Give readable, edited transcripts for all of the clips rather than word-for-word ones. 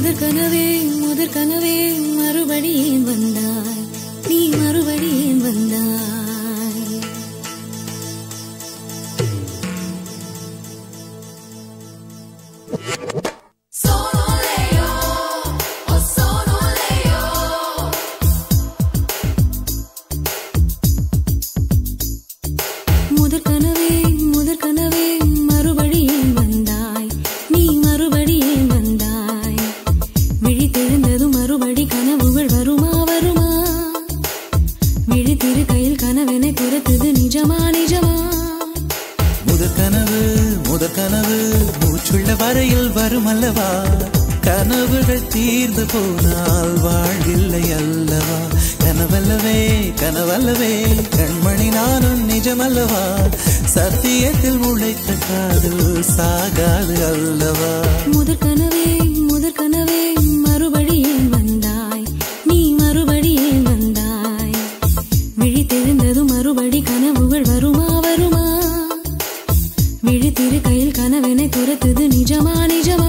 முதற் கனவே மறுபடியும் வந்தாய், நீ மறுபடியும் வந்தாய். முதற் கனவே மறுபடியும் வந்தாய், நீ மறுபடியும் வந்தாய். விழித்தெழுந்ததும் மறுபடி கனவுகள் வருமா வருமா? விழித்திரு கையில் கனவென துரத்துது நிஜமா நிஜமா? முதற் கனவு மூச்சுள்ள வரையில் வரும் அல்லவா? கனவுகள் தீர்ந்து போனால் வாழ்வில்லை அல்லவா? கனவல்லவே கண்மணி நானும் நிஜமல்லவா? சத்தியத்தில் உழைத்த காதல் சாகாது அல்லவா? முதற் கனவே மறுபடியும் வந்தாய், நீ மறுபடியும் வந்தாய். விழித்தெழுந்ததும் மறுபடி கனவுகள் வருமா வருமா? விழித்திரு கையில் கனவென துரத்துது நிஜமா நிஜமா?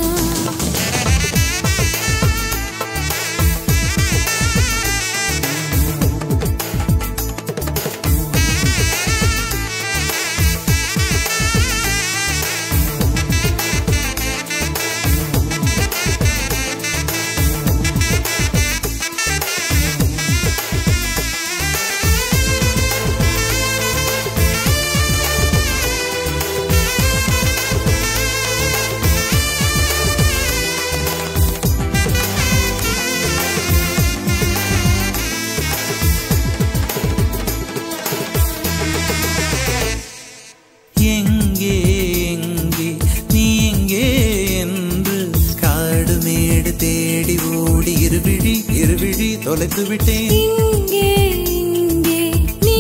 தொலைத்து விட்டேன். இங்கே நீ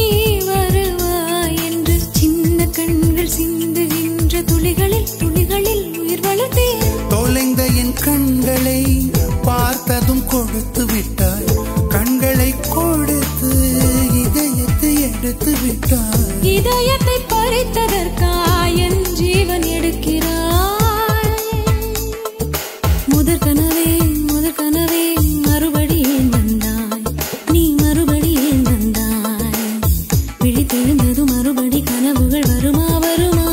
வருவாய் என்று சின்ன கண்கள் சிந்துகின்ற துளிகளில் உயிர் வளர்த்தேன். தொலைந்த என் கண்களை பார்த்ததும் கொடுத்து விட்டாய். கண்களை கொடுத்து இதயத்தை எடுத்து விட்டாய். இதயத்தை பறித்ததற்காய் என் ஜீவன் எடுக்கிறாய். முதற் கனவே மறுபடியும் வந்தாய், நீ மறுபடியும் வந்தாய். விழித்தெழுந்ததும் மறுபடி கனவுகள் வருமா வருமா?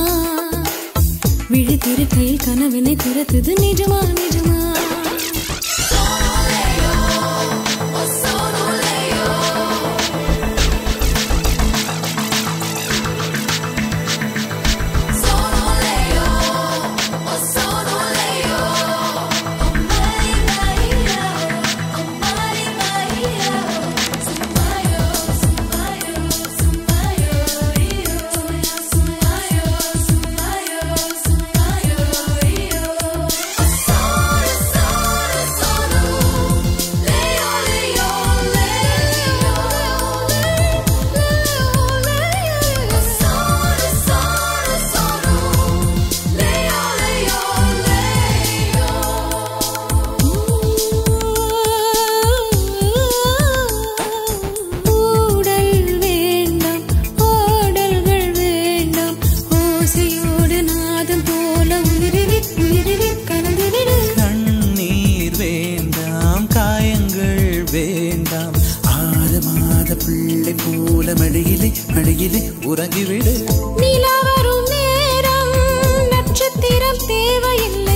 விழித்திரு கையில் கனவினை துரத்துது நிஜமா நிஜமா? பிள்ளை போல மடியிலே உறங்கிவிடு. நிலா வரும் நேரம் நட்சத்திரம் தேவையில்லை.